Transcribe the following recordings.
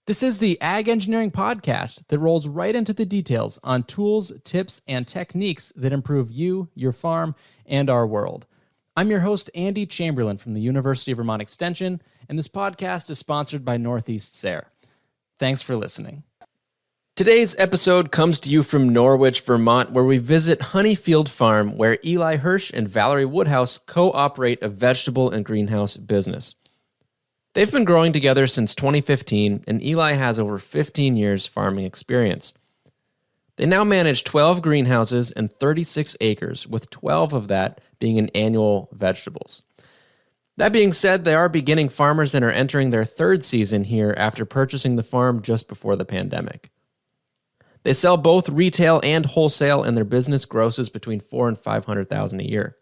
This is the Ag Engineering Podcast that rolls right into the details on tools, tips, and techniques that improve you, your farm, and our world. I'm your host, Andy Chamberlain from the University of Vermont Extension, and this podcast is sponsored by Northeast SARE. Thanks for listening. Today's episode comes to you from Norwich, Vermont, where we visit Honeyfield Farm, where Eli Hersh and Valerie Woodhouse co-operate a vegetable and greenhouse business. They've been growing together since 2015, and Eli has over 15 years farming experience. They now manage 12 greenhouses and 36 acres, with 12 of that being in annual vegetables. That being said, they are beginning farmers and are entering their third season here after purchasing the farm just before the pandemic. They sell both retail and wholesale, and their business grosses between $400,000 and $500,000 a year.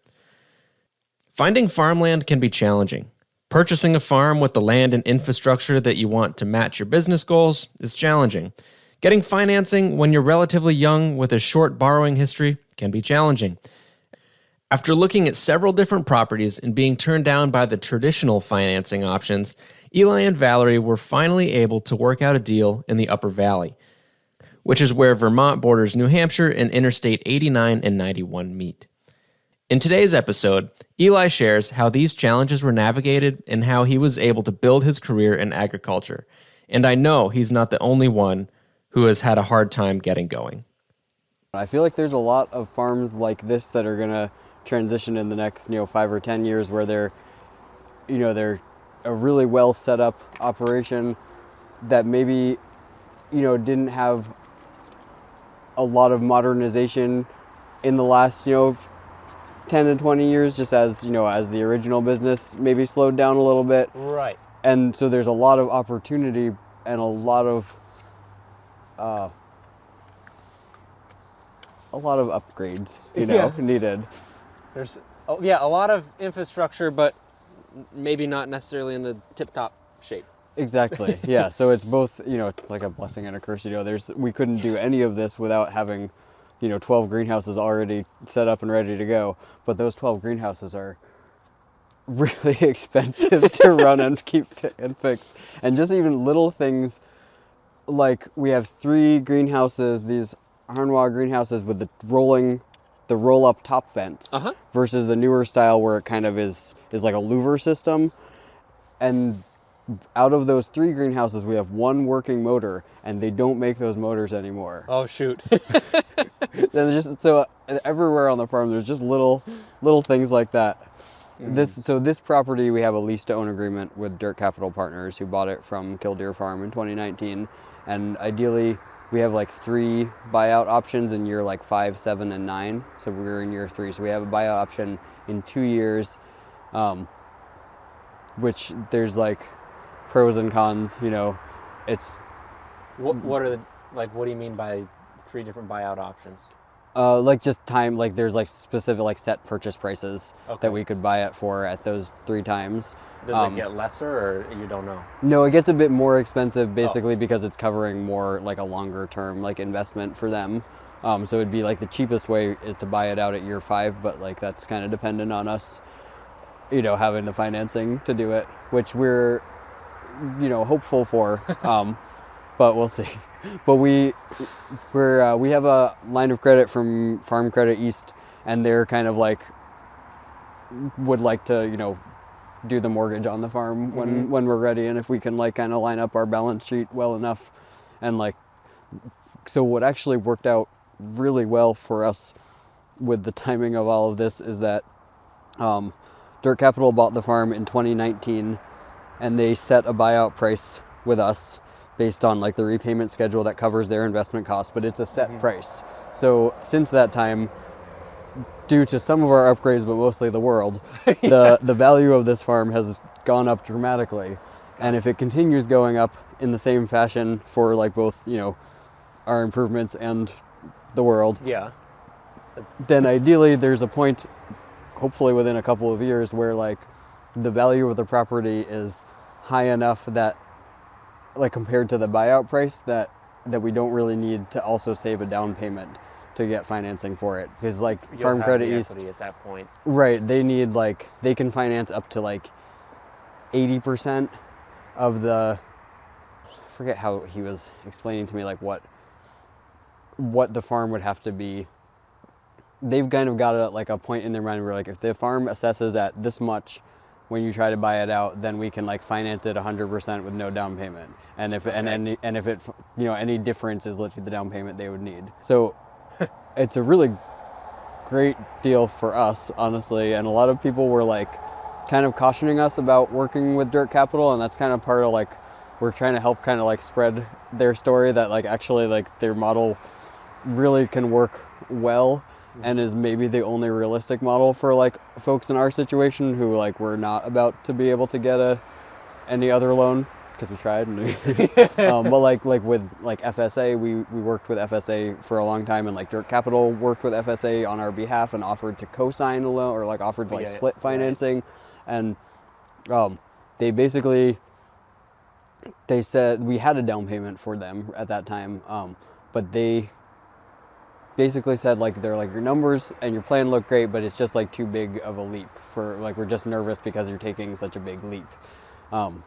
Finding farmland can be challenging. Purchasing a farm with the land and infrastructure that you want to match your business goals is challenging. Getting financing when you're relatively young with a short borrowing history can be challenging. After looking at several different properties and being turned down by the traditional financing options, Eli and Valerie were finally able to work out a deal in the Upper Valley, which is where Vermont borders New Hampshire and Interstate 89 and 91 meet. In today's episode, Eli shares how these challenges were navigated and how he was able to build his career in agriculture. And I know he's not the only one who has had a hard time getting going. I feel like there's a lot of farms like this that are going to transition in the next, 5 or 10 years where they're a really well set up operation that maybe, didn't have a lot of modernization in the last, 10 to 20 years, just as the original business maybe slowed down a little bit. Right. And so there's a lot of opportunity and a lot of upgrades, needed. There's a lot of infrastructure, but maybe not necessarily in the tip-top shape. Exactly. Yeah. So it's both, it's like a blessing and a curse. We couldn't do any of this without having 12 greenhouses already set up and ready to go, but those 12 greenhouses are really expensive to run and keep and fix. And just even little things like we have 3 greenhouses, these Harnois greenhouses with the roll-up top fence versus the newer style where it kind of is like a louver system. And out of those 3 greenhouses, we have 1 working motor, and they don't make those motors anymore. Oh, shoot. So everywhere on the farm, there's just little things like that. This property, we have a lease-to-own agreement with Dirt Capital Partners, who bought it from Killdeer Farm in 2019. And ideally, we have like 3 buyout options in year 5, 7, and 9. So we're in year 3. So we have a buyout option in 2 years, which there's pros and cons. It's what do you mean by 3 different buyout options? Just time, there's specific set purchase prices that we could buy it for at those 3 times. Does it get lesser, or you don't know? No, it gets a bit more expensive basically because it's covering more a longer term investment for them. So it'd be the cheapest way is to buy it out at year 5, but that's kind of dependent on us, having the financing to do it, which we're, hopeful for, but we'll see. But we have a line of credit from Farm Credit East, and they're kind of would like to, do the mortgage on the farm when we're ready, and if we can kind of line up our balance sheet well enough. And so what actually worked out really well for us with the timing of all of this is that Dirt Capital bought the farm in 2019, and they set a buyout price with us based on the repayment schedule that covers their investment costs, but it's a set price. So since that time, due to some of our upgrades, but mostly the world, the value of this farm has gone up dramatically. And if it continues going up in the same fashion for both, our improvements and the world, then ideally there's a point, hopefully within a couple of years, where the value of the property is high enough that compared to the buyout price that we don't really need to also save a down payment to get financing for it, because Farm Credit East at that point, right, they need they can finance up to 80% of the forget how he was explaining to me like what the farm would have to be. They've kind of got a point in their mind where like if the farm assesses at this much when you try to buy it out, then we can like finance it 100% with no down payment. And if and if it any difference is literally the down payment they would need. So it's a really great deal for us, honestly. And a lot of people were like kind of cautioning us about working with Dirt Capital, and that's kind of part of like we're trying to help kind of like spread their story that like actually like their model really can work well and is maybe the only realistic model for like folks in our situation who like we're not about to be able to get any other loan because we tried and but like with like FSA, we worked with FSA for a long time, and like Dirt Capital worked with FSA on our behalf and offered to co-sign a loan or like offered to like split financing. And they basically said we had a down payment for them at that time, but they basically said like they're like your numbers and your plan look great, but it's just like too big of a leap for like we're just nervous because you're taking such a big leap,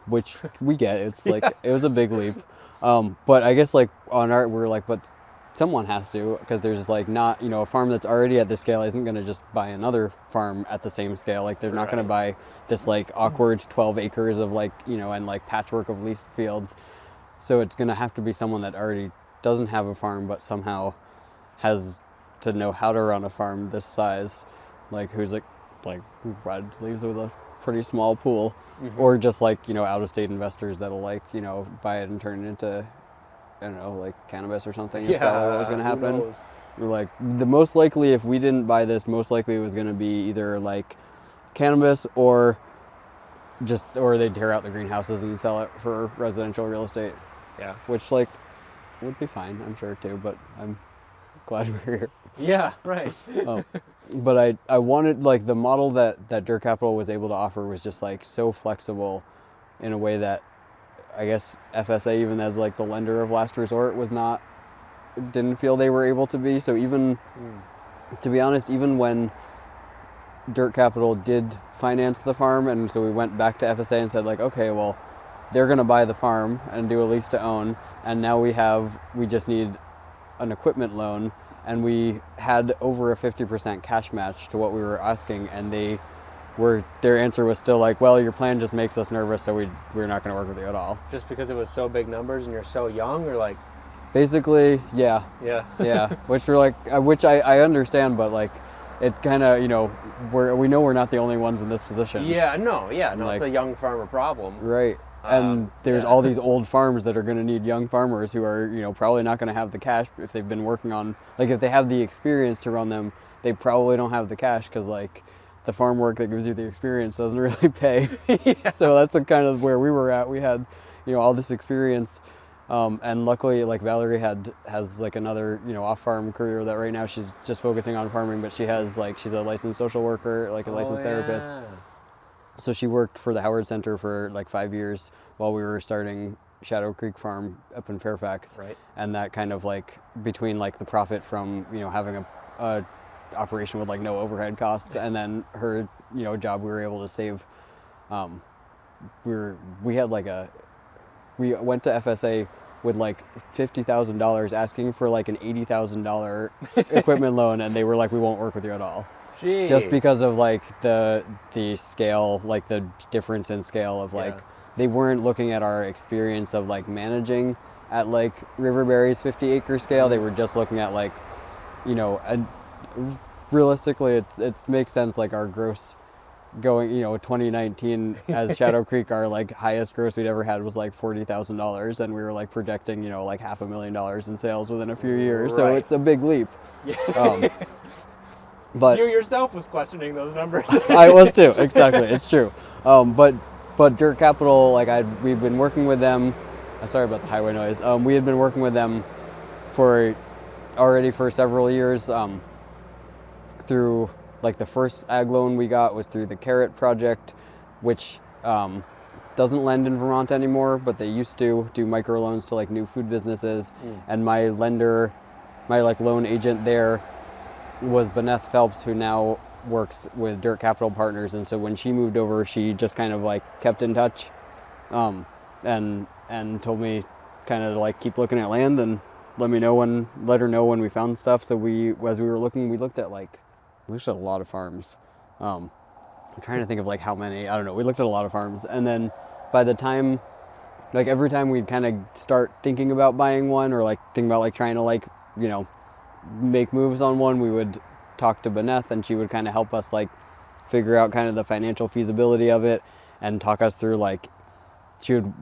which we get. It's like it was a big leap, but I guess like on our we're like but someone has to, because there's like not a farm that's already at this scale isn't going to just buy another farm at the same scale. Like they're not going to buy this like awkward 12 acres of like and like patchwork of leased fields. So it's going to have to be someone that already doesn't have a farm but somehow has to know how to run a farm this size, like who's like leaves with a pretty small pool, or just like out of state investors that'll like buy it and turn it into I don't know like cannabis or something. Is probably what was going to happen. We're like the most likely if we didn't buy this, most likely it was going to be either like cannabis or they'd tear out the greenhouses and sell it for residential real estate. Yeah, which like would be fine, I'm sure too, but I'm glad we're here. Yeah, right. But I wanted like the model that Dirt Capital was able to offer was just like so flexible in a way that I guess FSA, even as like the lender of last resort, didn't feel they were able to be. So even to be honest, even when Dirt Capital did finance the farm, and so we went back to FSA and said like, okay, well they're going to buy the farm and do a lease to own, and now we just need an equipment loan, and we had over a 50% cash match to what we were asking, and their answer was still like, well, your plan just makes us nervous, so we're not going to work with you at all. Just because it was so big numbers and you're so young, or like? Basically, yeah. Which we're like, which I understand, but like, it kind of we know we're not the only ones in this position. No, like, it's a young farmer problem. Right. And there's all these old farms that are going to need young farmers who are, probably not going to have the cash if they've been working on, like if they have the experience to run them, they probably don't have the cash because like the farm work that gives you the experience doesn't really pay. So that's the kind of where we were at. We had, all this experience. And luckily like Valerie has like another, off-farm career that right now she's just focusing on farming, but she's a licensed social worker, like a licensed therapist. So she worked for the Howard Center for like 5 years while we were starting Shadow Creek Farm up in Fairfax. Right. And that kind of like between like the profit from, having a operation with like no overhead costs and then her, job, we were able to save, we went to FSA with like $50,000 asking for like an $80,000 equipment loan, and they were like, we won't work with you at all. Jeez. Just because of like the scale, like the difference in scale of like, they weren't looking at our experience of like managing at like Riverberry's 50-acre scale. They were just looking at like, and realistically it makes sense, like our gross going, 2019 as Shadow Creek, our like highest gross we'd ever had was like $40,000, and we were like projecting, like $500,000 in sales within a few years. So it's a big leap. But you yourself was questioning those numbers. I was too, exactly. It's true. But Dirt Capital, like we've been working with them. Sorry about the highway noise. We had been working with them for several years. Through like the first ag loan we got was through the Carrot Project, which doesn't lend in Vermont anymore, but they used to do microloans to like new food businesses. And my lender, my like loan agent there, was Benneth Phelps, who now works with Dirt Capital Partners. And so when she moved over, she just kind of like kept in touch, and told me kind of like keep looking at land and let her know when we found stuff. So as we were looking, we looked at a lot of farms. I'm trying to think of like how many, I don't know. We looked at a lot of farms, and then by the time, like every time we'd kind of start thinking about buying one or like thinking about like trying to like, you know, make moves on one, we would talk to Benneth, and she would kind of help us like figure out kind of the financial feasibility of it and talk us through like, she would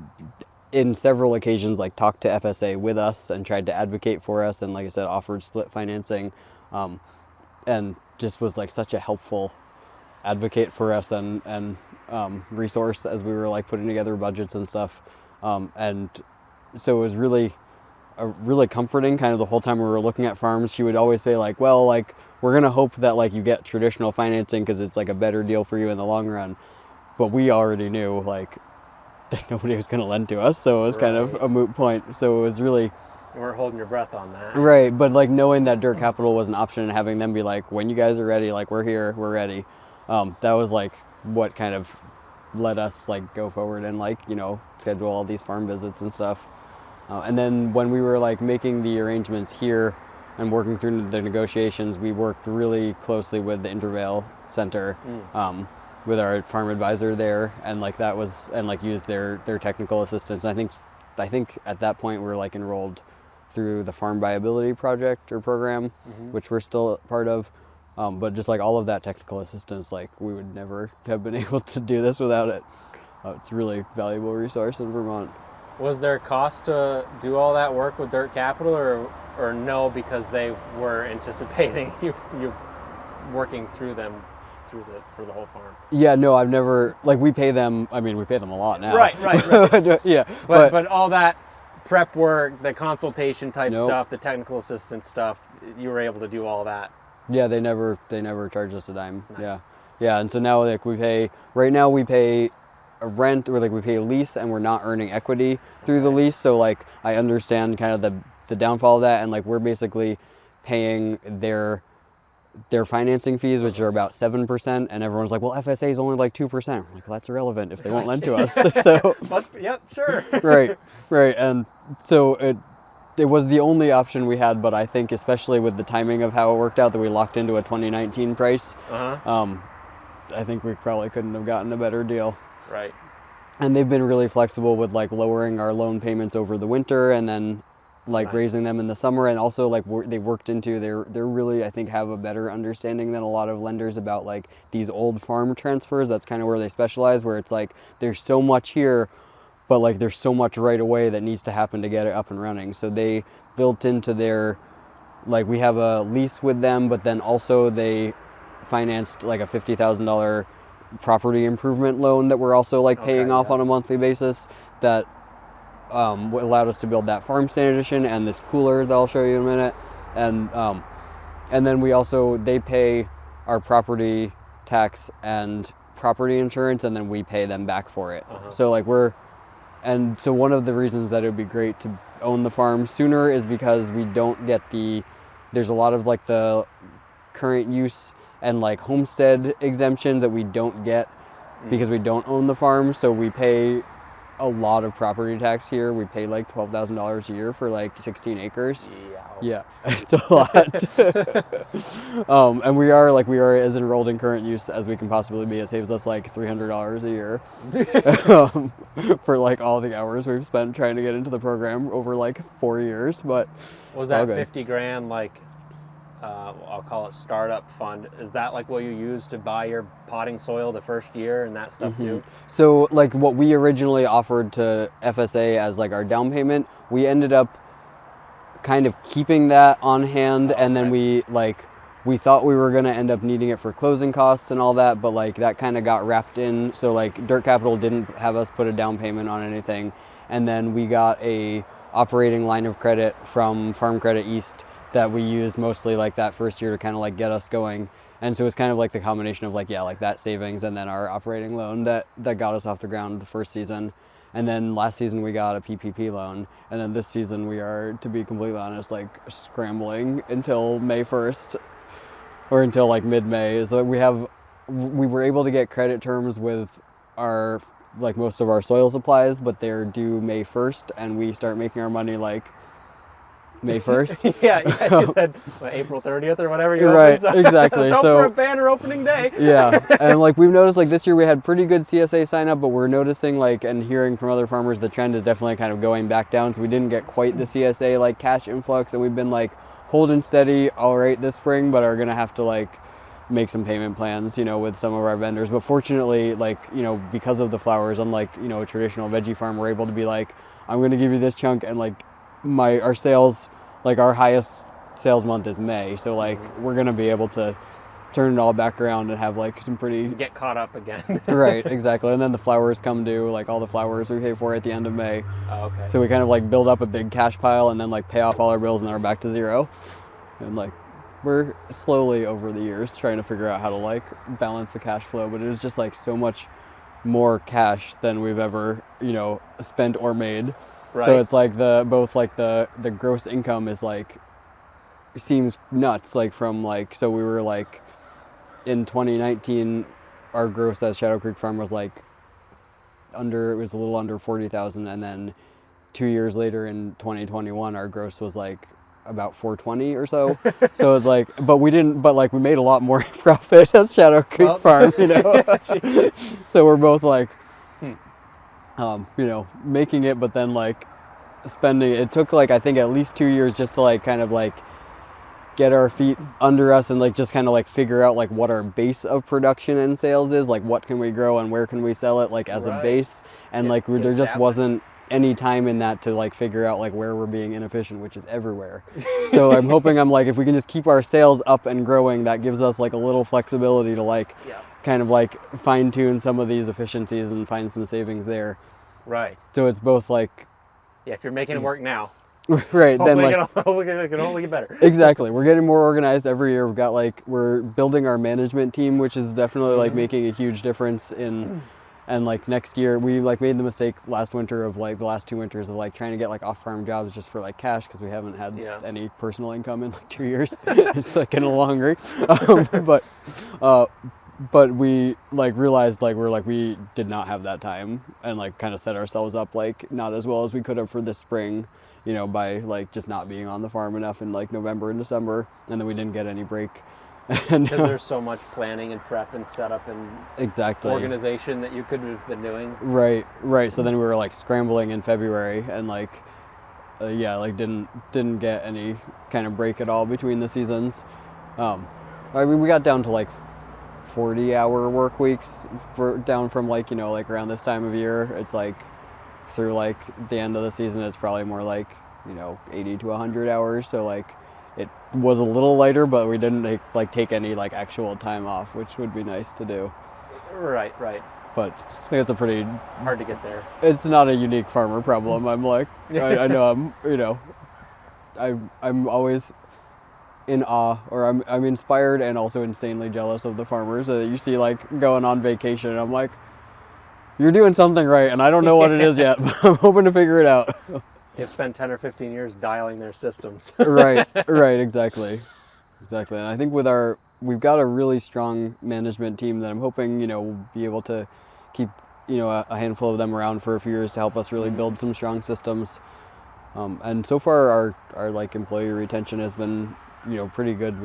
in several occasions like talk to FSA with us and tried to advocate for us, and like I said, offered split financing, and just was like such a helpful advocate for us and resource as we were like putting together budgets and stuff. And so it was really comforting kind of the whole time we were looking at farms. She would always say like, well, like we're going to hope that like you get traditional financing because it's like a better deal for you in the long run. But we already knew like that nobody was going to lend to us. So it was kind of a moot point. So it was really... You weren't holding your breath on that. Right. But like knowing that Dirt Capital was an option and having them be like, when you guys are ready, like we're here, we're ready. That was like what kind of let us like go forward and like, you know, schedule all these farm visits and stuff. And then when we were like making the arrangements here and working through the negotiations, we worked really closely with the Intervale Center, with our farm advisor there, and like that was, and like used their technical assistance. I think at that point we were like enrolled through the Farm Viability Project or program, which we're still part of. But just like all of that technical assistance, like we would never have been able to do this without it. It's a really valuable resource in Vermont. Was there cost to do all that work with Dirt Capital, or no, because they were anticipating you working through them for the whole farm? Yeah, no, I've never, like we pay them a lot now. Right. Yeah. But all that prep work, the consultation type Nope. stuff, the technical assistance stuff, you were able to do all that. Yeah, they never charged us a dime. Nice. Yeah, and so now like we pay a rent, or like we pay a lease, and we're not earning equity through the lease. So like I understand kind of the downfall of that, and like we're basically paying their financing fees, which are about 7%, and everyone's like, well, FSA is only like 2%. We're like, well, that's irrelevant if they won't lend to us. So Yep, sure. right, and so it was the only option we had, but I think especially with the timing of how it worked out that we locked into a 2019 price, I think we probably couldn't have gotten a better deal. Right. And they've been really flexible with like lowering our loan payments over the winter and then like raising them in the summer, and also like they worked into they're really, I think, have a better understanding than a lot of lenders about like these old farm transfers. That's kind of where they specialize, where it's like there's so much here, but like there's so much right away that needs to happen to get it up and running. So they built into their, like we have a lease with them, but then also they financed like a $50,000 property improvement loan that we're also like paying off on a monthly basis, that allowed us to build that farm stand addition and this cooler that I'll show you in a minute. And then they pay our property tax and property insurance, and then we pay them back for it. So like so one of the reasons that it would be great to own the farm sooner is because we don't get there's a lot of like the current use and like homestead exemptions that we don't get because we don't own the farm. So we pay a lot of property tax here. We pay like $12,000 a year for like 16 acres. Yeah, it's a lot. And we are as enrolled in current use as we can possibly be. It saves us like $300 a year for like all the hours we've spent trying to get into the program over like 4 years. But was that 50 grand like I'll call it startup fund? Is that like what you use to buy your potting soil the first year and that stuff too? So like what we originally offered to FSA as like our down payment, we ended up kind of keeping that on hand, and then we thought we were going to end up needing it for closing costs and all that, but like that kind of got wrapped in. So like Dirt Capital didn't have us put a down payment on anything, and then we got a operating line of credit from Farm Credit East that we used mostly like that first year to kind of like get us going. And so it's kind of like the combination of like, like that savings and then our operating loan that got us off the ground the first season. And then last season we got a PPP loan. And then this season we are, to be completely honest, like scrambling until May 1st or until like mid-May. So we were able to get credit terms with our like most of our soil supplies, but they're due May 1st, and we start making our money like May 1st. yeah, you said April 30th or whatever you Right, opened, so exactly. Let's hope So- for a banner opening day. Yeah, and like we've noticed like this year we had pretty good CSA sign up, but we're noticing like and hearing from other farmers the trend is definitely kind of going back down. So we didn't get quite the CSA like cash influx, and we've been like holding steady all right this spring, but are gonna have to like make some payment plans, you know, with some of our vendors. But fortunately, like, you know, because of the flowers, unlike, you know, a traditional veggie farm, we're able to be like, I'm gonna give you this chunk, and like our sales, like our highest sales month is May, so like we're gonna be able to turn it all back around and have like some pretty Get caught up again. right, exactly. And then the flowers come due, like all the flowers we pay for at the end of May. Oh, okay. So we kind of like build up a big cash pile and then like pay off all our bills, and then we're back to zero. And like we're slowly over the years trying to figure out how to like balance the cash flow, but it is just like so much more cash than we've ever, you know, spent or made. Right. So it's like the gross income is like, seems nuts, like from like, so we were like in 2019 our gross as Shadow Creek Farm was like it was a little under 40,000, and then 2 years later in 2021 our gross was like about 420 or so. So it's like, but we made a lot more profit as Shadow Creek Farm, you know. So we're both like, you know, making it, but then like spending. It took like I think at least 2 years just to like kind of like get our feet under us and like just kind of like figure out like what our base of production and sales is, like what can we grow and where can we sell it like as a base, and like there just wasn't any time in that to like figure out like where we're being inefficient, which is everywhere. So I'm hoping if we can just keep our sales up and growing, that gives us like a little flexibility to like kind of like fine tune some of these efficiencies and find some savings there. Right. So it's both like, yeah, if you're making it work now, right, then like hopefully it can only get better. Exactly. We're getting more organized every year. We've got like, we're building our management team, which is definitely like making a huge difference in, and like next year we like made the mistake last winter of like the last 2 winters of like trying to get like off-farm jobs just for like cash, because we haven't had any personal income in like 2 years. It's like getting a long hungry. But we like realized like we did not have that time, and like kind of set ourselves up like not as well as we could have for this spring, you know, by like just not being on the farm enough in like November and December, and then we didn't get any break. Because there's so much planning and prep and setup and organization that you could have been doing. Right. So then we were like scrambling in February, and like like didn't get any kind of break at all between the seasons. I mean, we got down to like 40-hour work weeks down from like, you know, like around this time of year. It's like through like the end of the season it's probably more like, you know, 80 to 100 hours. So like it was a little lighter, but we didn't take any like actual time off, which would be nice to do. Right. But I think it's a pretty hard to get there. It's not a unique farmer problem. I'm like, I know I'm always in awe, or I'm inspired and also insanely jealous of the farmers that you see like going on vacation, and I'm like, you're doing something right, and I don't know what it is yet, but I'm hoping to figure it out. They've spent 10 or 15 years dialing their systems. right, exactly. And I think we've got a really strong management team that I'm hoping, you know, we'll be able to keep, you know, a handful of them around for a few years to help us really build some strong systems. And so far our like employee retention has been, you know, pretty good.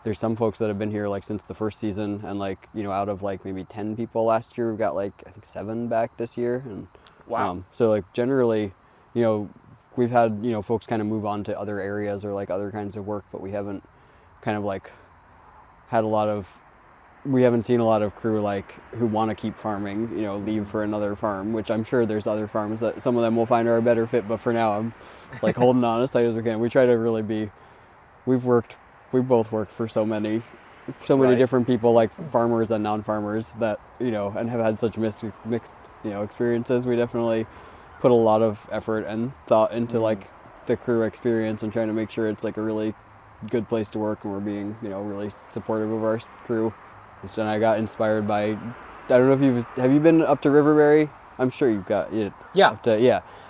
There's some folks that have been here like since the first season, and like, you know, out of like maybe 10 people last year, we've got like I think 7 back this year. And wow. So like generally, you know, we've had, you know, folks kind of move on to other areas or like other kinds of work, but we haven't kind of like we haven't seen a lot of crew like who want to keep farming, you know, leave for another farm, which I'm sure there's other farms that some of them will find are a better fit, but for now I'm like holding on as tight as we can. We try to really be, we've both worked for so many different people, like farmers and non-farmers, that, you know, and have had such mixed, you know, experiences. We definitely put a lot of effort and thought into like the crew experience and trying to make sure it's like a really good place to work, and we're being, you know, really supportive of our crew. Which then I got inspired by, I don't know if have you been up to Riverberry? I'm sure you've got it. Yeah.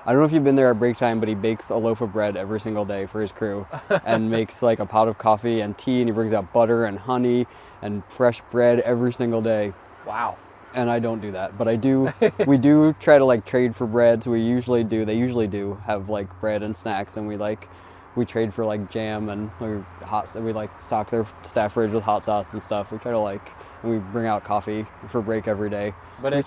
I don't know if you've been there at break time, but he bakes a loaf of bread every single day for his crew and makes like a pot of coffee and tea, and he brings out butter and honey and fresh bread every single day. Wow. and I don't do that, but I do. We do try to like trade for bread. So they usually do have like bread and snacks, and we trade for like jam and we like stock their staff fridge with hot sauce and stuff. We try to and we bring out coffee for break every day. But it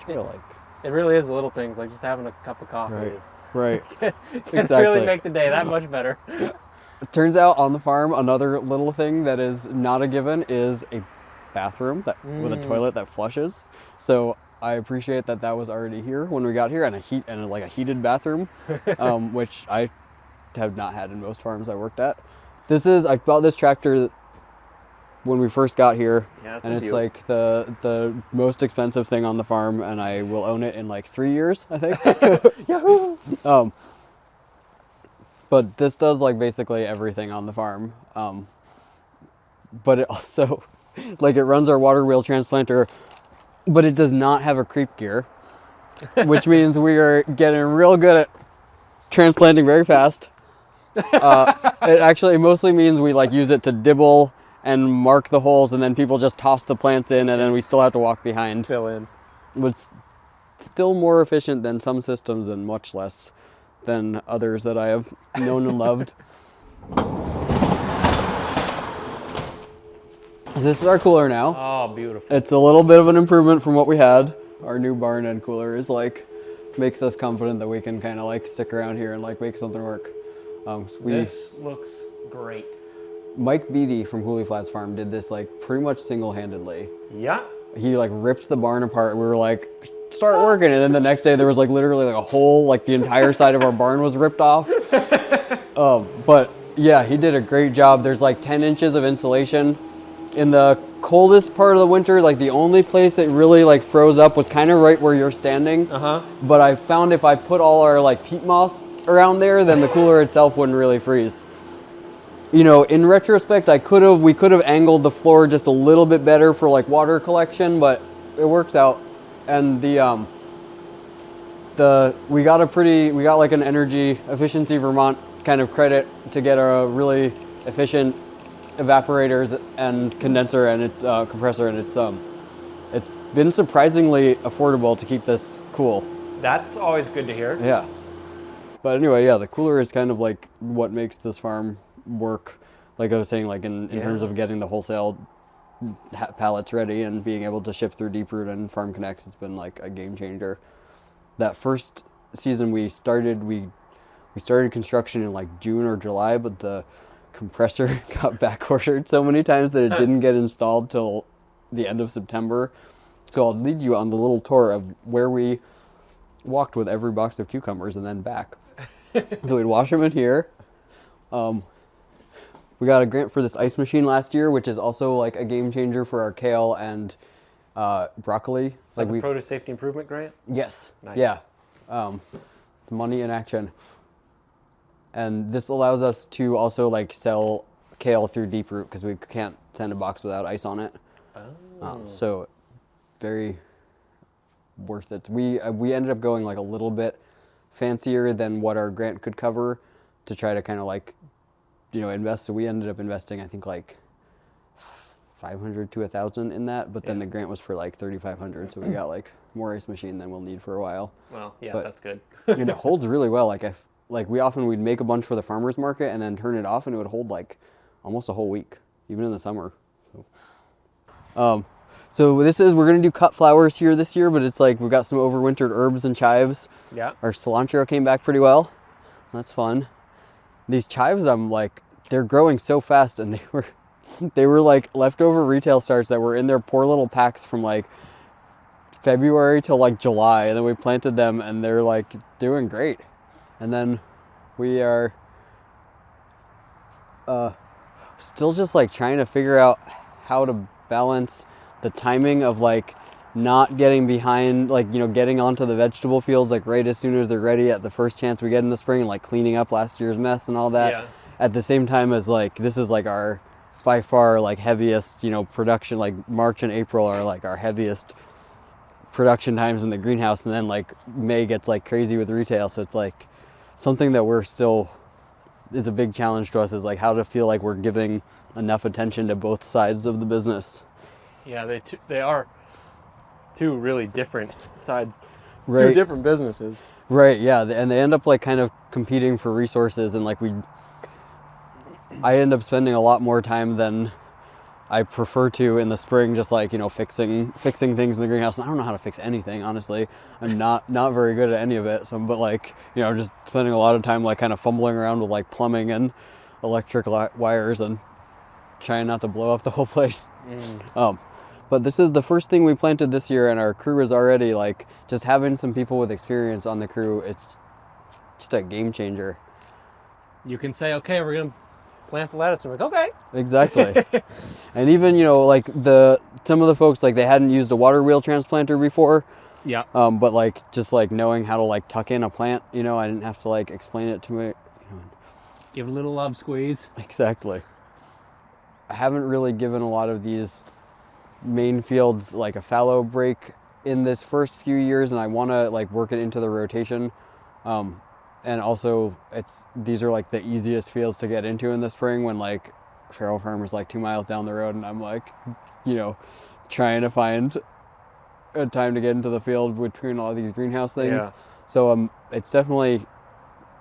really is the little things, like just having a cup of coffee right. can Exactly. really make the day that much better. It turns out on the farm, another little thing that is not a given is a bathroom with a toilet that flushes. So I appreciate that was already here when we got here, and a heated bathroom, which I have not had in most farms I worked at. I bought this tractor when we first got here, and it's like the most expensive thing on the farm, and I will own it in like 3 years, I think. Yahoo! But this does like basically everything on the farm. But it also, like, it runs our water wheel transplanter, but it does not have a creep gear, which means we are getting real good at transplanting very fast. It mostly means we like use it to dibble and mark the holes, and then people just toss the plants in, and then we still have to walk behind. Fill in. It's still more efficient than some systems and much less than others that I have known and loved. This is our cooler now. Oh, beautiful. It's a little bit of an improvement from what we had. Our new barn end cooler is makes us confident that we can kind of stick around here and make something work. This looks great. Mike Beatty from Hooley Flats Farm did this pretty much single-handedly. Yeah. He ripped the barn apart. We were like, start working, and then the next day there was literally a hole, the entire side of our barn was ripped off. But yeah, he did a great job. There's 10 inches of insulation. In the coldest part of the winter, the only place that really froze up was kind of right where you're standing. But I found if I put all our peat moss around there, then the cooler itself wouldn't really freeze. You know, in retrospect, we could have angled the floor just a little bit better for water collection, but it works out. And we got an Energy Efficiency Vermont kind of credit to get a really efficient evaporators and condenser and compressor, and it's been surprisingly affordable to keep this cool. That's always good to hear. Yeah. But anyway, yeah, the cooler is kind of what makes this farm work. Like I was saying, in terms of getting the wholesale pallets ready and being able to ship through Deep Root and Farm Connects, it's been a game changer. That first season we started construction in June or July, but the compressor got back ordered so many times that it didn't get installed till the end of September. So I'll lead you on the little tour of where we walked with every box of cucumbers and then back. So we'd wash them in here. We got a grant for this ice machine last year, which is also a game changer for our kale and broccoli. Is that the Produce Safety Improvement Grant? Yes. Nice. Yeah. Money in action. And this allows us to also sell kale through Deep Root because we can't send a box without ice on it. So very worth it. We ended up going a little bit fancier than what our grant could cover to try to kind of invest. So we ended up investing I think $500 to $1,000 in that, but then the grant was for $3,500, so we got more ice machine than we'll need for a while. Well, yeah, but, that's good. And it holds really well. We'd make a bunch for the farmers market and then turn it off, and it would hold almost a whole week, even in the summer. So we're gonna do cut flowers here this year, but it's we've got some overwintered herbs and chives. Yeah. Our cilantro came back pretty well. That's fun. These chives, they're growing so fast, and they were leftover retail starts that were in their poor little packs from February till July, and then we planted them, and they're doing great. And then we are still just trying to figure out how to balance the timing of not getting behind, getting onto the vegetable fields right as soon as they're ready at the first chance we get in the spring, and cleaning up last year's mess and all that. Yeah. At the same time as this is our by far heaviest production. March and April are our heaviest production times in the greenhouse, and then May gets crazy with retail. So it's something that it's a big challenge to us, is how to feel we're giving enough attention to both sides of the business. Yeah, they are. two really different sides, Right. two different businesses. Right, yeah, and they end up like kind of competing for resources, and like I end up spending a lot more time than I prefer to in the spring, just like, you know, fixing things in the greenhouse. And I don't know how to fix anything, honestly. I'm not very good at any of it. So, but like, you know, just spending a lot of time like kind of fumbling around with like plumbing and electric wires and trying not to blow up the whole place. But this is the first thing we planted this year, and our crew is already like, just having some people with experience on the crew, it's just a game changer. You can say, okay, we're going to plant the lettuce. And we're like, okay. Exactly. And even, you know, like some of the folks, like they hadn't used a water wheel transplanter before. Yeah. But like, just like knowing how to like tuck in a plant, you know, I didn't have to like explain it to me. You know. Give it a little love squeeze. Exactly. I haven't really given a lot of these main fields like a fallow break in this first few years, and I want to like work it into the rotation. And also these are like the easiest fields to get into in the spring, when like Farrell Farm is like 2 miles down the road, and I'm like, you know, trying to find a time to get into the field between all these greenhouse things. Yeah. So it's definitely,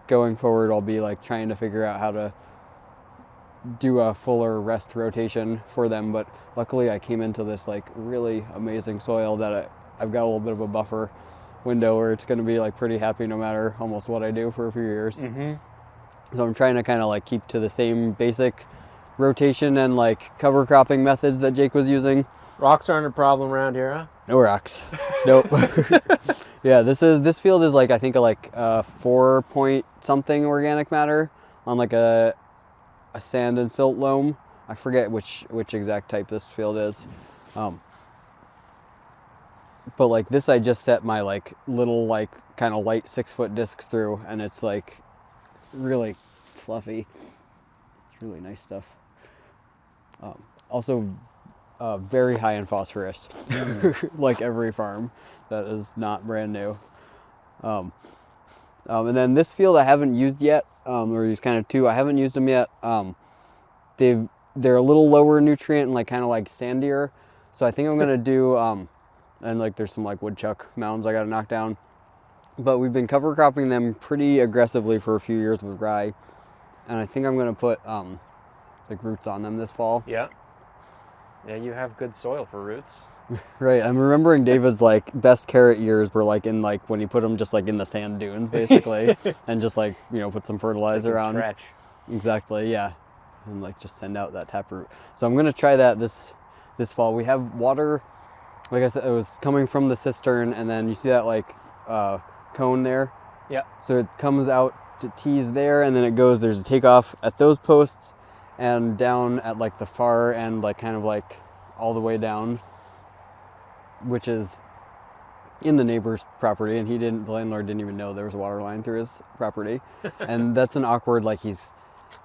going forward, I'll be like trying to figure out how to do a fuller rest rotation for them. But luckily I came into this like really amazing soil that I've got a little bit of a buffer window where it's going to be like pretty happy no matter almost what I do for a few years. So I'm trying to kind of like keep to the same basic rotation and like cover cropping methods that Jake was using. Rocks aren't a problem around here, huh? No rocks. Nope. Yeah, this field is like, I think like 4 point something organic matter on like a sand and silt loam. I forget which exact type this field is. But like this, I just set my like little like kind of light 6-foot discs through, and it's like really fluffy. It's really nice stuff. Also very high in phosphorus, like every farm that is not brand new. And then this field I haven't used yet, or these kind of two, I haven't used them yet. They're a little lower nutrient and like kind of like sandier. So I think I'm gonna do, and like there's some like woodchuck mounds I gotta knock down. But we've been cover cropping them pretty aggressively for a few years with rye. And I think I'm gonna put like roots on them this fall. Yeah. Yeah, you have good soil for roots. Right, I'm remembering David's like best carrot years were like in like when he put them just like in the sand dunes basically, and just like, you know, put some fertilizer on. Stretch. Exactly, yeah, and like just send out that taproot. So I'm gonna try that this fall. We have water, like I said, it was coming from the cistern, and then you see that like cone there. Yeah. So it comes out to tees there, and then it goes. There's a takeoff at those posts, and down at like the far end, like kind of like all the way down, which is in the neighbor's property, and the landlord didn't even know there was a water line through his property. And that's an awkward, like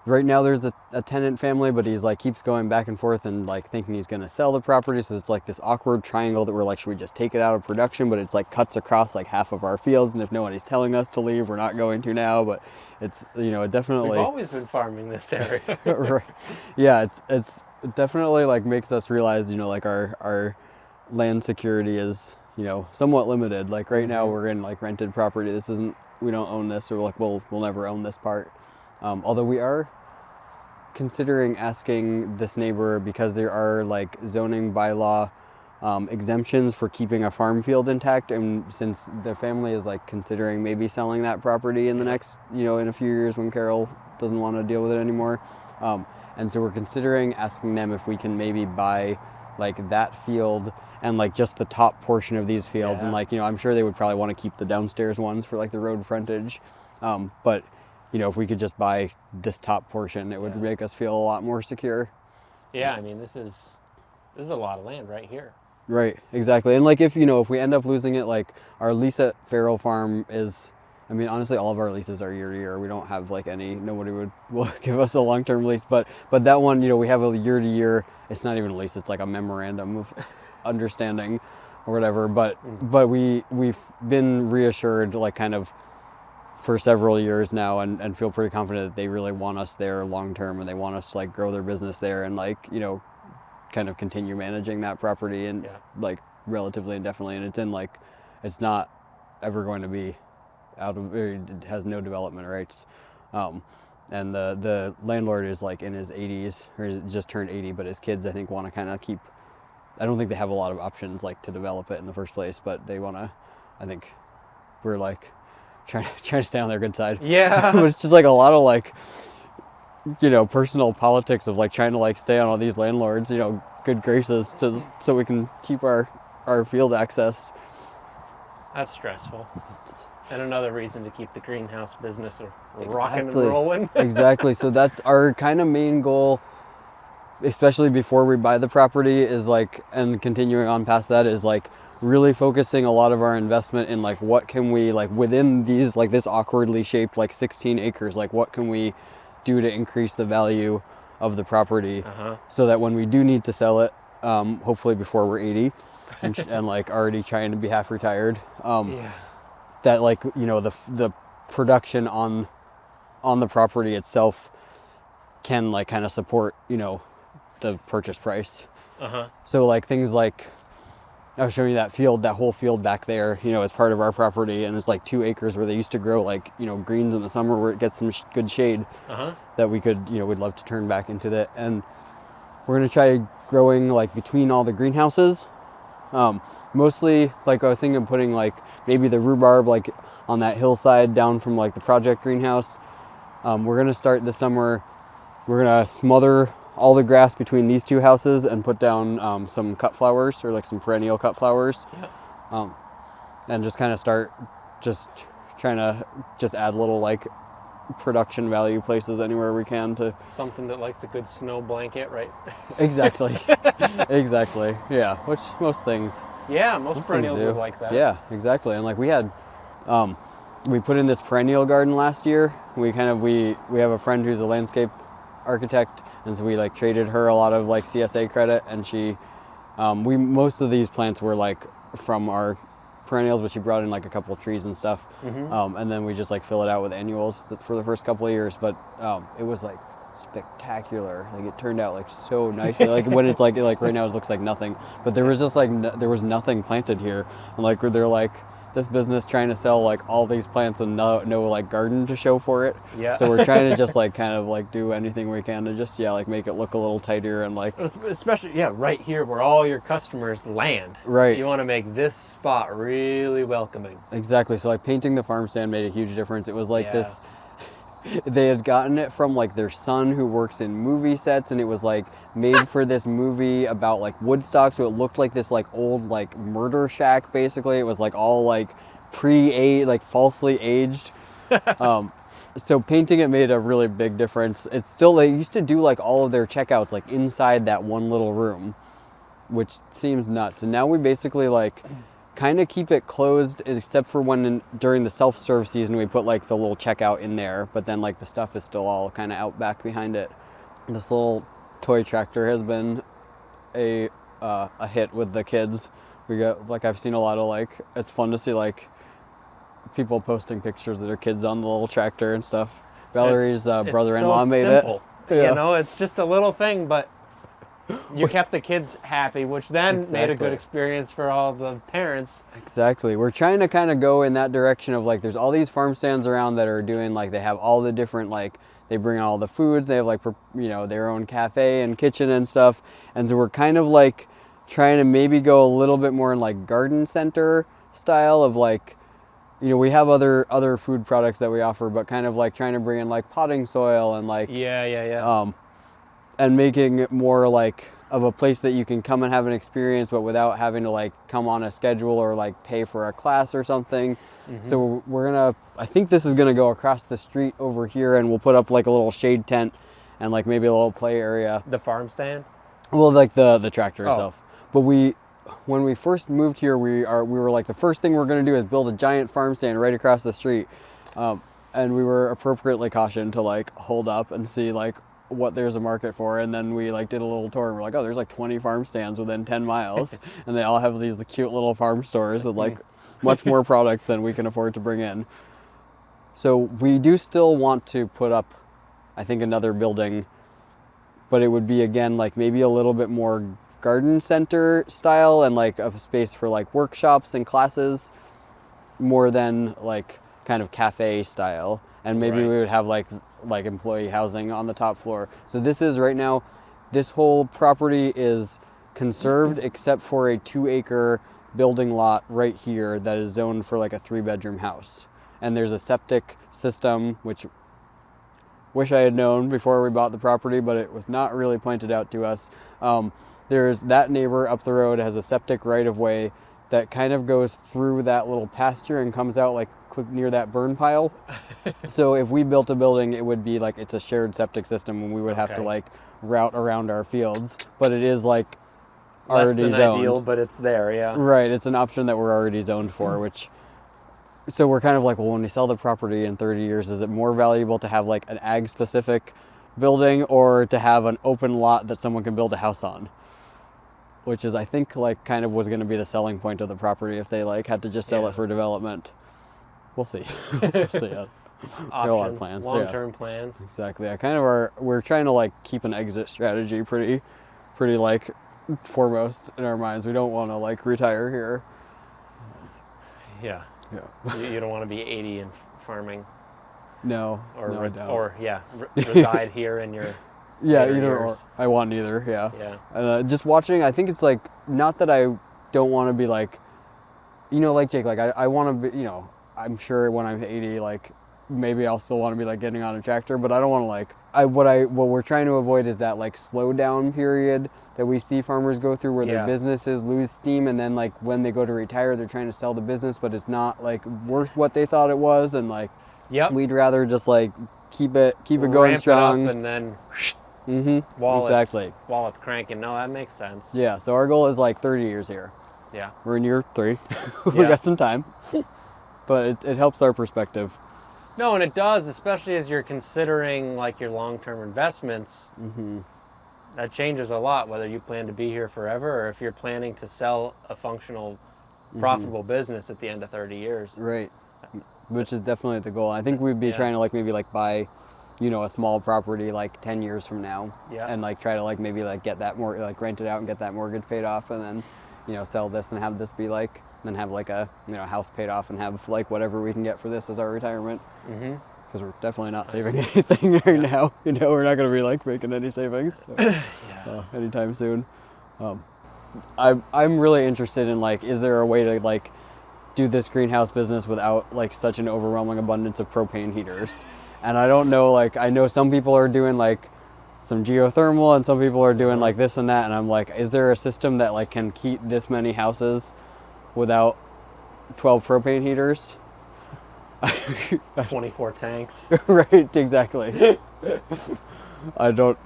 right now there's a tenant family, but he's like keeps going back and forth and like thinking he's gonna sell the property. So it's like this awkward triangle that we're like, should we just take it out of production? But it's like cuts across like half of our fields, and if nobody's telling us to leave, we're not going to now. But it's, you know, it definitely. We've always been farming this area. Right. Yeah, it definitely like makes us realize, you know, like our land security is, you know, somewhat limited. Like right now we're in like rented property. We don't own this, or like we'll never own this part. Although we are considering asking this neighbor, because there are like zoning bylaw exemptions for keeping a farm field intact, and since the family is like considering maybe selling that property in the next, you know, in a few years when Carol doesn't want to deal with it anymore. And so we're considering asking them if we can maybe buy like that field and like just the top portion of these fields. Yeah. And like, you know, I'm sure they would probably want to keep the downstairs ones for like the road frontage. But you know, if we could just buy this top portion, it would make us feel a lot more secure. Yeah, I mean, this is a lot of land right here. Right, exactly. And like if we end up losing it, like our lease at Farrell Farm is, I mean, honestly, all of our leases are year to year. We don't have like nobody will give us a long-term lease, but that one, you know, we have a year to year. It's not even a lease, it's like a memorandum of understanding or whatever. But we've been reassured, like kind of for several years now, and feel pretty confident that they really want us there long term, and they want us to like grow their business there and like, you know, kind of continue managing that property and like relatively indefinitely, and it's in like, it's not ever going to be out of, it has no development rights. And the landlord is like in his 80s, or he's just turned 80, but his kids, I think, want to kind of keep, I don't think they have a lot of options like to develop it in the first place, but they want to, I think we're like trying to stay on their good side. Yeah. But it's just like a lot of like, personal politics of like trying to like stay on all these landlords, good graces so we can keep our field access. That's stressful. And another reason to keep the greenhouse business rocking and rolling. Exactly. So that's our kind of main goal, especially before we buy the property, is like, and continuing on past that, is like really focusing a lot of our investment in like what can we, like within these, like this awkwardly shaped like 16 acres, like what can we do to increase the value of the property, so that when we do need to sell it, hopefully before we're 80 and like already trying to be half retired, that like, the production on the property itself can like kind of support, the purchase price. So like things like, I was showing you that whole field back there, as part of our property, and it's like 2 acres where they used to grow like, greens in the summer where it gets some good shade, that we could, we'd love to turn back into that. And we're going to try growing like between all the greenhouses. Mostly like I was thinking of putting like maybe the rhubarb like on that hillside down from like the project greenhouse. We're going to start this summer, we're going to smother all the grass between these 2 houses and put down some cut flowers, or like some perennial cut flowers. And just kind of start just trying to just add little like production value places anywhere we can to something that likes a good snow blanket, right? Exactly. Exactly. Yeah, which most things, most perennials would like that. Yeah, exactly. And like we had we put in this perennial garden last year. We have a friend who's a landscape architect, and so we like traded her a lot of like CSA credit, and she most of these plants were like from our perennials, but she brought in like a couple of trees and stuff. And then we just like fill it out with annuals for the first couple of years, but it was like spectacular. Like it turned out like so nicely. Like when it's like right now it looks like nothing, but there was just like there was nothing planted here, and like they're like this business trying to sell like all these plants and no like garden to show for it. So we're trying to just like kind of like do anything we can to just like make it look a little tighter, and like especially right here where all your customers land. Right. You want to make this spot really welcoming. Exactly. So like painting the farm stand made a huge difference. It was like this, they had gotten it from like their son who works in movie sets, and it was like made for this movie about like Woodstock, so it looked like this like old like murder shack basically. It was like all like pre-aged, like falsely aged. So painting it made a really big difference. It's still, they used to do like all of their checkouts like inside that one little room, which seems nuts. And now we basically like kind of keep it closed, except for when during the self-serve season we put like the little checkout in there, but then like the stuff is still all kind of out back behind it. This little toy tractor has been a hit with the kids. We got like, I've seen a lot of like, it's fun to see like people posting pictures of their kids on the little tractor and stuff. Valerie's brother-in-law made it. Yeah. It's just a little thing, but you kept the kids happy, which then made a good experience for all the parents. Exactly. We're trying to kind of go in that direction of like, there's all these farm stands around that are doing like, they have all the different like, they bring all the foods, they have like, their own cafe and kitchen and stuff. And so we're kind of like trying to maybe go a little bit more in like garden center style of like, we have other food products that we offer, but kind of like trying to bring in like potting soil and like and making it more like of a place that you can come and have an experience, but without having to like come on a schedule or like pay for a class or something. So I think this is gonna go across the street over here, and we'll put up like a little shade tent and like maybe a little play area. The farm stand? Well, like the tractor itself. But when we first moved here, we were like, the first thing we're going to do is build a giant farm stand right across the street. And we were appropriately cautioned to like hold up and see like what there's a market for. And then we like did a little tour, and we're like, oh, there's like 20 farm stands within 10 miles. And they all have these cute little farm stores with like much more products than we can afford to bring in. So we do still want to put up, I think, another building, but it would be again like maybe a little bit more garden center style and like a space for like workshops and classes more than like kind of cafe style. And maybe Right. we would have like employee housing on the top floor. So this is right now, this whole property is conserved except for a 2-acre building lot right here that is zoned for like a 3-bedroom house. And there's a septic system, which wish I had known before we bought the property, but it was not really pointed out to us. There's that neighbor up the road has a septic right of way that kind of goes through that little pasture and comes out like near that burn pile. So if we built a building, it would be like it's a shared septic system and we would have to Okay. like route around our fields, but it is like Less already than zoned. ideal, but it's there, yeah. Right, it's an option that we're already zoned for, which, so we're kind of like, well, when we sell the property in 30 years, is it more valuable to have like an ag specific building or to have an open lot that someone can build a house on? Which is, I think, like kind of was going to be the selling point of the property if they like had to just sell Yeah. it for development. We'll see. We'll see. Got a lot of Options, plans, long-term plans. Exactly. We're trying to like keep an exit strategy pretty like foremost in our minds. We don't want to like retire here. Yeah. Yeah. You don't want to be 80 and farming, No. or no, I don't. reside here in your Yeah, later either or. years. I want neither. Yeah. Yeah. Just watching, I think it's like not that I don't want to be like, like Jake. Like I want to be. I'm sure when I'm 80, like maybe I'll still want to be like getting on a tractor, but I don't want to like. What we're trying to avoid is that like slow down period that we see farmers go through where Yeah. their businesses lose steam, and then like when they go to retire, they're trying to sell the business, but it's not like worth what they thought it was, and like Yep. we'd rather just like keep it going Ramp strong. it up and then Mm-hmm. Exactly. while it's cranking. No, that makes sense. Yeah, so our goal is like 30 years here. Yeah. We're in year 3. We Yeah. got some time. But it helps our perspective. No, and it does, especially as you're considering like your long-term investments. Mm-hmm. That changes a lot, whether you plan to be here forever or if you're planning to sell a functional, profitable business at the end of 30 years. Right. Which is definitely the goal. I think we'd be Yeah. trying to like maybe like buy, a small property like 10 years from now. Yeah. And like try to like maybe like get that more like rent it out and get that mortgage paid off, and then sell this and have this be like, then have like a house paid off and have like whatever we can get for this as our retirement. Mm-hmm. Because we're definitely not saving anything right now. We're not going to be like making any savings anytime soon. I'm really interested in like, is there a way to like do this greenhouse business without like such an overwhelming abundance of propane heaters? And I don't know, like I know some people are doing like some geothermal and some people are doing like this and that, and I'm like, is there a system that like can heat this many houses without 12 propane heaters? 24 tanks. Right, exactly. I know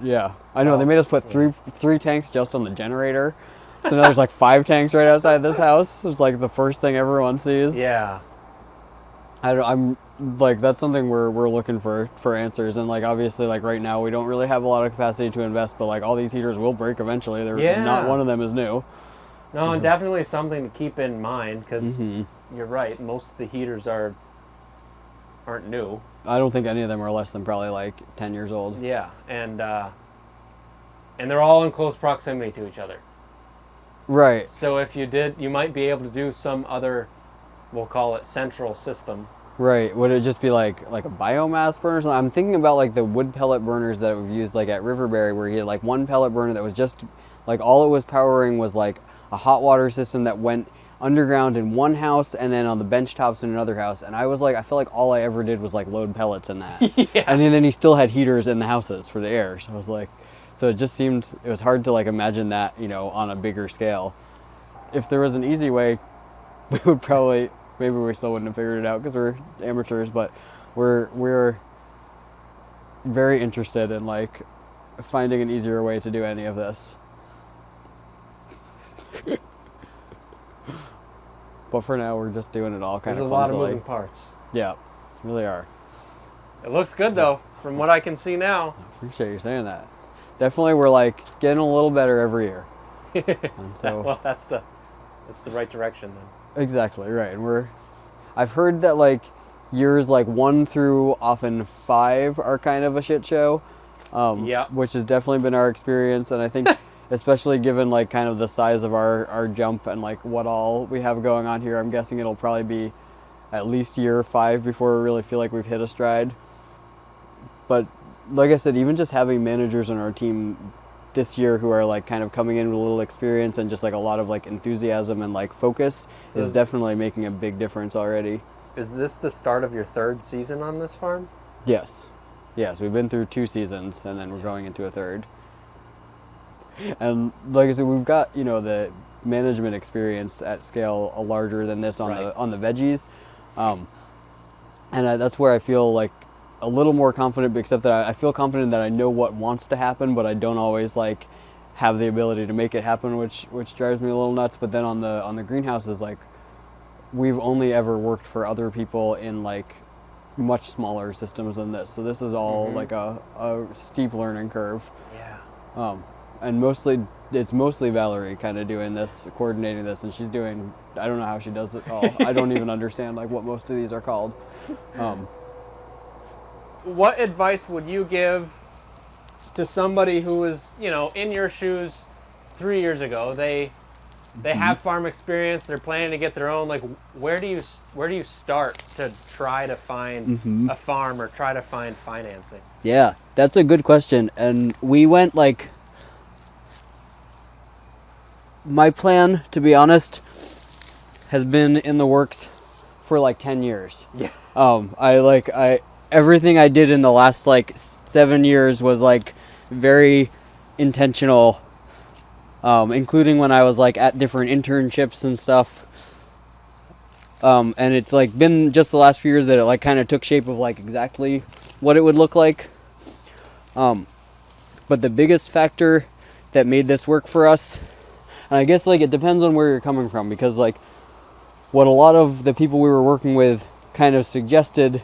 they made us put three tanks just on the generator. So now there's like 5 tanks right outside this house. It's like the first thing everyone sees. Yeah. I'm like, that's something we're looking for answers. And like obviously like right now we don't really have a lot of capacity to invest, but like all these heaters will break eventually. Not one of them is new. No, and definitely something to keep in mind, because you're right, most of the heaters aren't new. I don't think any of them are less than probably like 10 years old. Yeah, and they're all in close proximity to each other. Right. So if you might be able to do some other, we'll call it central system. Right. Would it just be like a biomass burner or something? I'm thinking about like the wood pellet burners that we've used like at Riverberry, where you had like one pellet burner that was just like all it was powering was like a hot water system that went underground in one house and then on the bench tops in another house. And I was like, I feel like all I ever did was like load pellets in that. Yeah. And then he still had heaters in the houses for the air. So I was like, so it just seemed, it was hard to like imagine that, on a bigger scale. If there was an easy way, we would probably, maybe we still wouldn't have figured it out because we're amateurs, but we're very interested in like finding an easier way to do any of this. But for now, we're just doing it all kind There's of a lot of clumsily. moving parts. Yeah, really are. It looks good though, from what I can see now. Appreciate you saying that. Definitely, we're like getting a little better every year. And so Well, that's the right direction then. exactly right. And I've heard that like years like 1 through often 5 are kind of a shit show. Yeah. Which has definitely been our experience, and I think especially given like kind of the size of our jump and like what all we have going on here. I'm guessing it'll probably be at least year 5 before we really feel like we've hit a stride. But like I said, even just having managers on our team this year who are like kind of coming in with a little experience and just like a lot of like enthusiasm and like focus is definitely making a big difference already. Is this the start of your 3rd season on this farm? Yes. Yes, we've been through 2 seasons and then we're going into a 3rd. And like I said, we've got, you know, the management experience at scale larger than this on the veggies. And that's where I feel like a little more confident, except that I feel confident that I know what wants to happen, but I don't always like have the ability to make it happen, which drives me a little nuts. But then on the greenhouses, like we've only ever worked for other people in like much smaller systems than this, so this is all like a steep learning curve. Yeah. And it's mostly Valerie kind of doing this, coordinating this, and she's doing, I don't know how she does it all. I don't even understand like what most of these are called. What advice would you give to somebody who was, you know, in your shoes 3 years ago? They have farm experience, they're planning to get their own. Like, where do you start to try to find a farm or try to find financing? Yeah, that's a good question. And we went like, my plan, to be honest, has been in the works for like 10 years. Yeah. Everything I did in the last like 7 years was like very intentional, including when I was like at different internships and stuff. And it's like been just the last few years that it like kind of took shape of like exactly what it would look like. But the biggest factor that made this work for us, and I guess like it depends on where you're coming from, because like what a lot of the people we were working with kind of suggested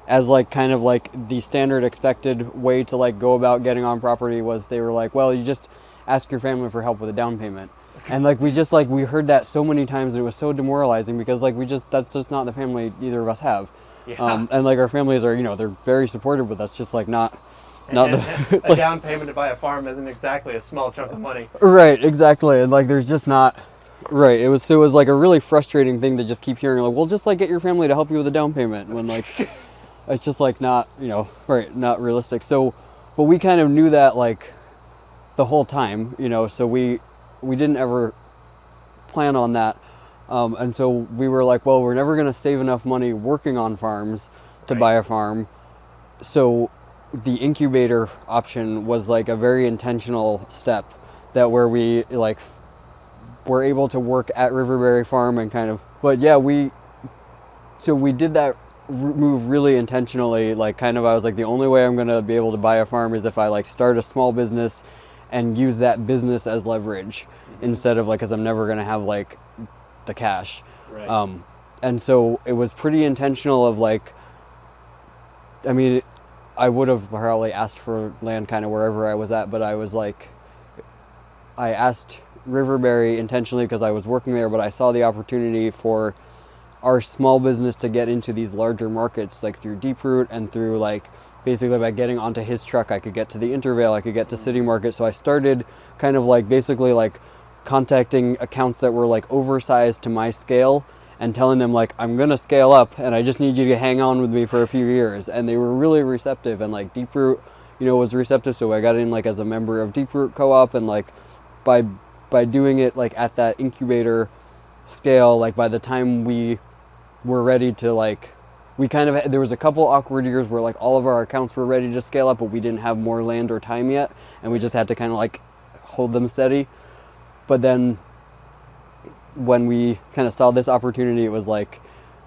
as like kind of like the standard expected way to like go about getting on property was they were like, well, you just ask your family for help with a down payment. And like we heard that so many times that it was so demoralizing, because like that's just not the family either of us have. Yeah. And like our families are, you know, they're very supportive, but that's just like not a down payment to buy a farm isn't exactly a small chunk of money. Right, exactly. And like there's just not right. It was like a really frustrating thing to just keep hearing like, well, just like get your family to help you with a down payment, when like it's just like not, you know, right, not realistic. So, but we kind of knew that like the whole time, you know, so we didn't ever plan on that. And so we were like, well, we're never going to save enough money working on farms to buy a farm. So the incubator option was like a very intentional step, that where we like were able to work at Riverberry Farm and kind of, but yeah, we did that move really intentionally. Like kind of, I was like, the only way I'm going to be able to buy a farm is if I like start a small business and use that business as leverage, instead of like, cause I'm never going to have like the cash. Right. And so it was pretty intentional of like, I mean, I would have probably asked for land kind of wherever I was at, but I was like, I asked Riverberry intentionally because I was working there, but I saw the opportunity for our small business to get into these larger markets, like through Deep Root and through like, basically by getting onto his truck, I could get to the Intervale, I could get to City Market. So I started kind of like basically like contacting accounts that were like oversized to my scale and telling them like, I'm gonna scale up and I just need you to hang on with me for a few years. And they were really receptive, and like Deep Root, you know, was receptive. So I got in like as a member of Deep Root Co-op, and like by doing it like at that incubator scale, like by the time we were ready to like, we kind of, there was a couple awkward years where like all of our accounts were ready to scale up, but we didn't have more land or time yet, and we just had to kind of like hold them steady. But then when we kind of saw this opportunity, it was like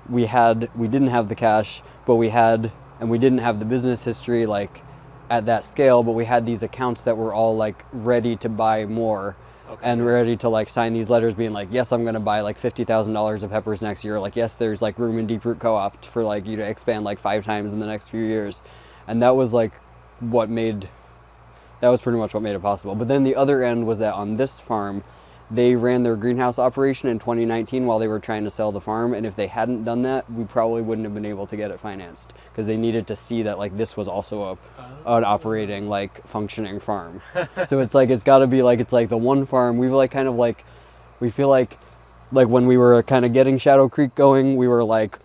we didn't have the cash, but we didn't have the business history like at that scale, but we had these accounts that were all like ready to buy more. Okay. And ready to like sign these letters being like, yes, I'm going to buy like $50,000 of peppers next year. Like, yes, there's like room in Deep Root Co-op for like you to expand like 5 times in the next few years. And that was like pretty much what made it possible. But then the other end was that on this farm, they ran their greenhouse operation in 2019 while they were trying to sell the farm, and if they hadn't done that, we probably wouldn't have been able to get it financed, because they needed to see that like this was also an operating, like, functioning farm. So it's like, it's got to be like, it's like the one farm we've like kind of like, we feel like when we were kind of getting Shadow Creek going, we were like,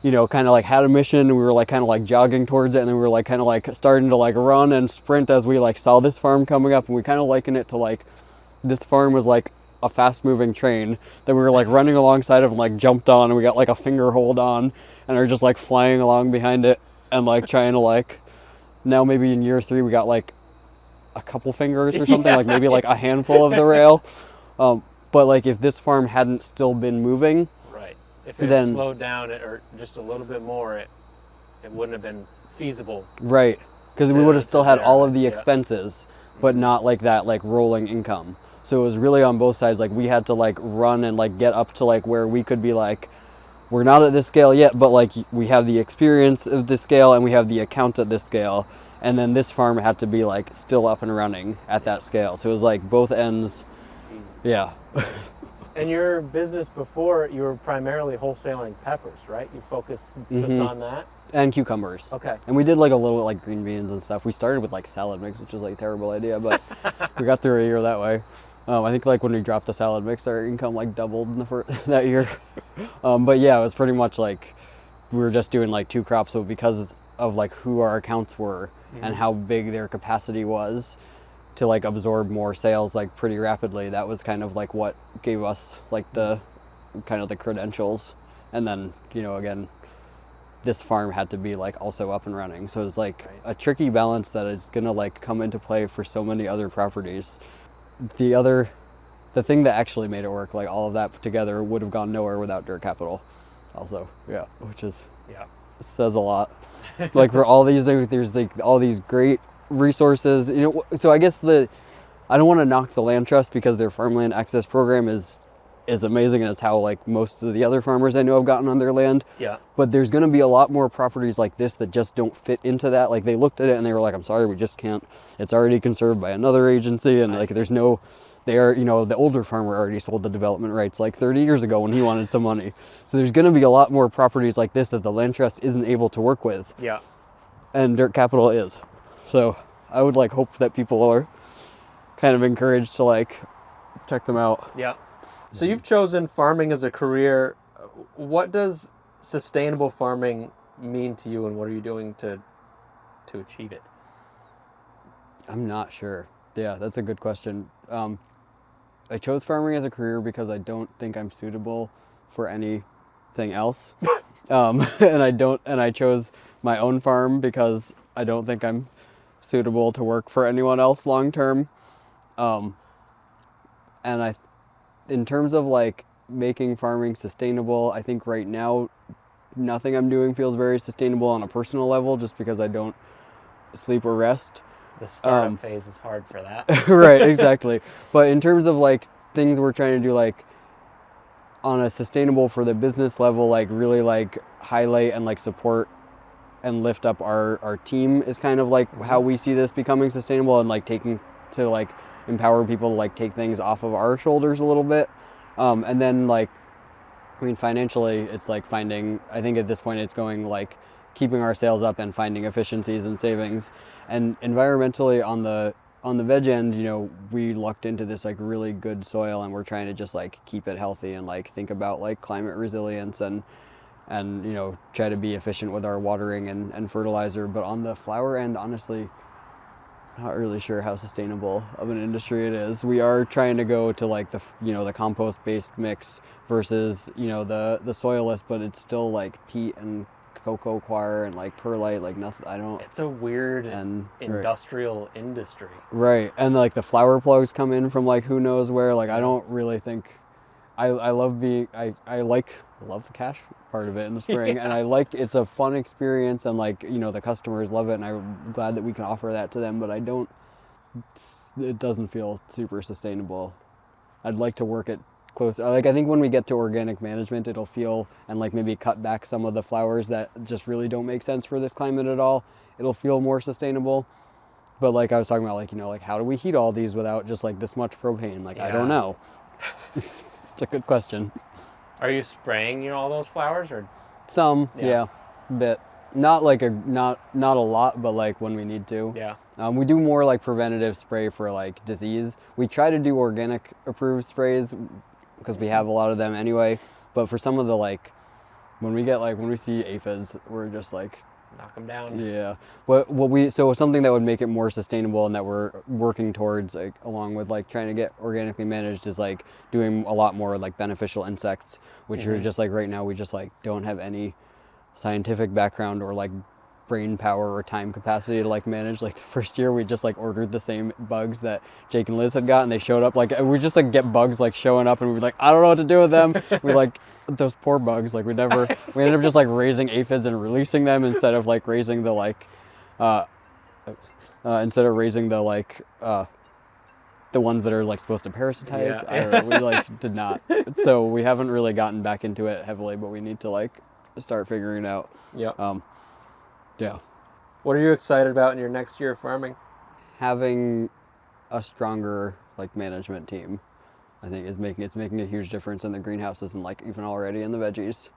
you know, kind of like had a mission, and we were like kind of like jogging towards it, and then we were like kind of like starting to like run and sprint as we like saw this farm coming up, and we kind of liken it to like, this farm was like a fast moving train that we were like running alongside of and like jumped on, and we got like a finger hold on and are just like flying along behind it and like trying to like, now maybe in year 3 we got like a couple fingers or something, like maybe like a handful of the rail. But like if this farm hadn't still been moving, right, if it had slowed down or just a little bit more, it wouldn't have been feasible. Right, because we would have still had all of the expenses, but not like that like rolling income. So it was really on both sides. Like we had to like run and like get up to like where we could be like, we're not at this scale yet, but like we have the experience of this scale and we have the account at this scale. And then this farm had to be like still up and running at that scale. So it was like both ends. Jeez. Yeah. And your business before, you were primarily wholesaling peppers, right? You focused just on that? And cucumbers. Okay. And we did like a little like green beans and stuff. We started with like salad mix, which was like a terrible idea, but we got through a year that way. I think like when we dropped the salad mix, our income like doubled in that year. But yeah, it was pretty much like we were just doing like 2 crops, but because of like who our accounts were and how big their capacity was to like absorb more sales like pretty rapidly, that was kind of like what gave us like the kind of the credentials. And then, you know, again, this farm had to be like also up and running. So it's like a tricky balance that is gonna like come into play for so many other properties. The thing that actually made it work, like all of that put together, would have gone nowhere without dirt capital also. Yeah, which is, says a lot. Like for all these, there's like all these great resources, you know. So I guess I don't want to knock the land trust, because their farmland access program is amazing, and it's how like most of the other farmers I know have gotten on their land. Yeah. But there's going to be a lot more properties like this that just don't fit into that. Like they looked at it and they were like, I'm sorry, we just can't. It's already conserved by another agency, and like there's no. You know, the older farmer already sold the development rights like 30 years ago when he wanted some money. So there's going to be a lot more properties like this that the land trust isn't able to work with. Yeah. And dirt capital is. So I would like hope that people are kind of encouraged to like check them out. Yeah. So you've chosen farming as a career. What does sustainable farming mean to you, and what are you doing to achieve it? I'm not sure. Yeah, that's a good question. I chose farming as a career because I don't think I'm suitable for anything else. And I chose my own farm because I don't think I'm suitable to work for anyone else long term. And in terms of like making farming sustainable, I think right now nothing I'm doing feels very sustainable on a personal level, just because I don't sleep or rest. The startup phase is hard for that. Right, exactly. But in terms of like things we're trying to do, like on a sustainable for the business level, like really like highlight and like support and lift up our team is kind of like how we see this becoming sustainable, and like taking to like empower people to like take things off of our shoulders a little bit. And then like, I mean, financially, it's like finding, I think at this point it's going like keeping our sales up and finding efficiencies and savings. And environmentally on the veg end, you know, we lucked into this like really good soil, and we're trying to just like keep it healthy and like think about like climate resilience and you know, try to be efficient with our watering and fertilizer. But on the flower end, honestly, not really sure how sustainable of an industry it is. We are trying to go to like the, you know, the compost based mix versus, you know, the soilless, but it's still like peat and cocoa coir and like perlite, like nothing. It's a weird industrial industry. Right. And like the flower plugs come in from like who knows where. Like I don't really think I love the cash part of it in the spring. And it's a fun experience, and like, you know, the customers love it, and I'm glad that we can offer that to them, but it doesn't feel super sustainable. I'd like to work it close. Like I think when we get to organic management, it'll feel, and like maybe cut back some of the flowers that just really don't make sense for this climate at all. It'll feel more sustainable. But like I was talking about, like, you know, like how do we heat all these without just like this much propane? Like, I don't know. It's a good question. Are you spraying, all those flowers, or? Some, Yeah. yeah, a bit. Not like not a lot, but like when we need to. Yeah. We do more like preventative spray for like disease. We try to do organic approved sprays because we have a lot of them anyway. But for some of the like, when we see aphids, we're just like, Knock them down. yeah. So something that would make it more sustainable and that we're working towards, like, along with like trying to get organically managed, is like doing a lot more like beneficial insects, which are just like right now we just like don't have any scientific background or like brain power or time capacity to like manage. Like the first year we just like ordered the same bugs that Jake and Liz had got, and they showed up. Like we just like get bugs like showing up and we're like, I don't know what to do with them. We're like, those poor bugs. Like we ended up just like raising aphids and releasing them instead of like raising the like the ones that are like supposed to parasitize. Yeah. I don't know, we like did not. So we haven't really gotten back into it heavily, but we need to like start figuring it out. Yeah. Yeah. What are you excited about in your next year of farming? Having a stronger like management team, I think it's making a huge difference in the greenhouses and like even already in the veggies.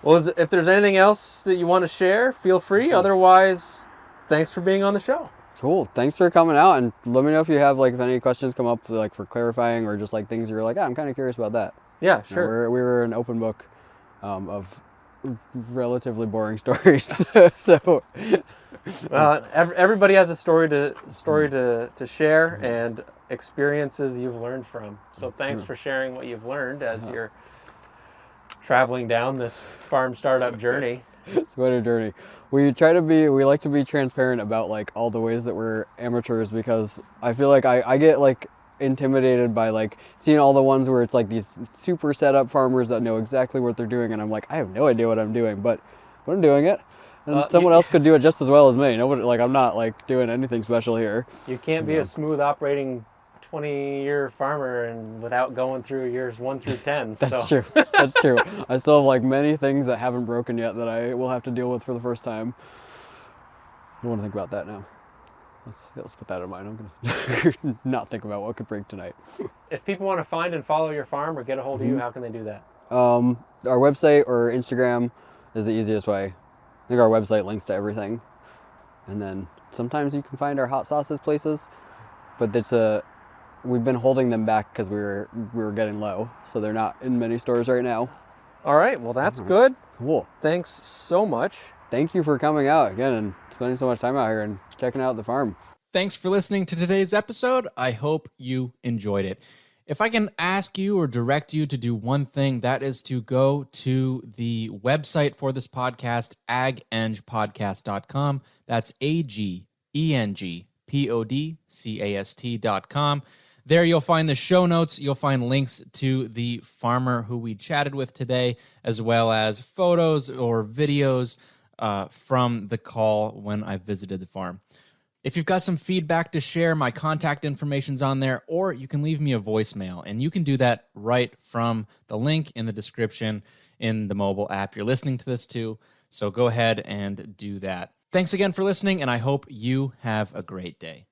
Well, if there's anything else that you want to share, feel free. Otherwise, thanks for being on the show. Cool. Thanks for coming out, and let me know if you have like if any questions come up like for clarifying or just like things you're like, I'm kind of curious about that. Yeah, You know, sure. we were an open book of relatively boring stories. So Everybody has a story to share and experiences you've learned from. So thanks for sharing what you've learned as you're traveling down this farm startup journey. it's quite a journey. We like to be transparent about like all the ways that we're amateurs, because I feel like I get like intimidated by like seeing all the ones where it's like these super set up farmers that know exactly what they're doing, and I'm like, I have no idea what I'm doing, but I'm doing it, and someone else could do it just as well as me. Nobody, like, I'm not like doing anything special here. You can't be a smooth operating 20-year farmer and without going through years 1 through 10. That's true. That's true. I still have like many things that haven't broken yet that I will have to deal with for the first time. I don't want to think about that now. Let's put that in mind. I'm gonna not think about what could break tonight. If people want to find and follow your farm or get a hold of you, how can they do that? Our website or Instagram is the easiest way. I think our website links to everything, and then sometimes you can find our hot sauces places, but we've been holding them back because we were getting low, so they're not in many stores right now. All right, well, that's good. Cool. Thanks so much. Thank you for coming out again and spending so much time out here and checking out the farm. Thanks for listening to today's episode. I hope you enjoyed it. If I can ask you or direct you to do one thing, that is to go to the website for this podcast, agengpodcast.com. That's agengpodcast.com. There you'll find the show notes. You'll find links to the farmer who we chatted with today, as well as photos or videos from the call when I visited the farm. If you've got some feedback to share, my contact information's on there, or you can leave me a voicemail, and you can do that right from the link in the description in the mobile app you're listening to this to. So go ahead and do that. Thanks again for listening, and I hope you have a great day.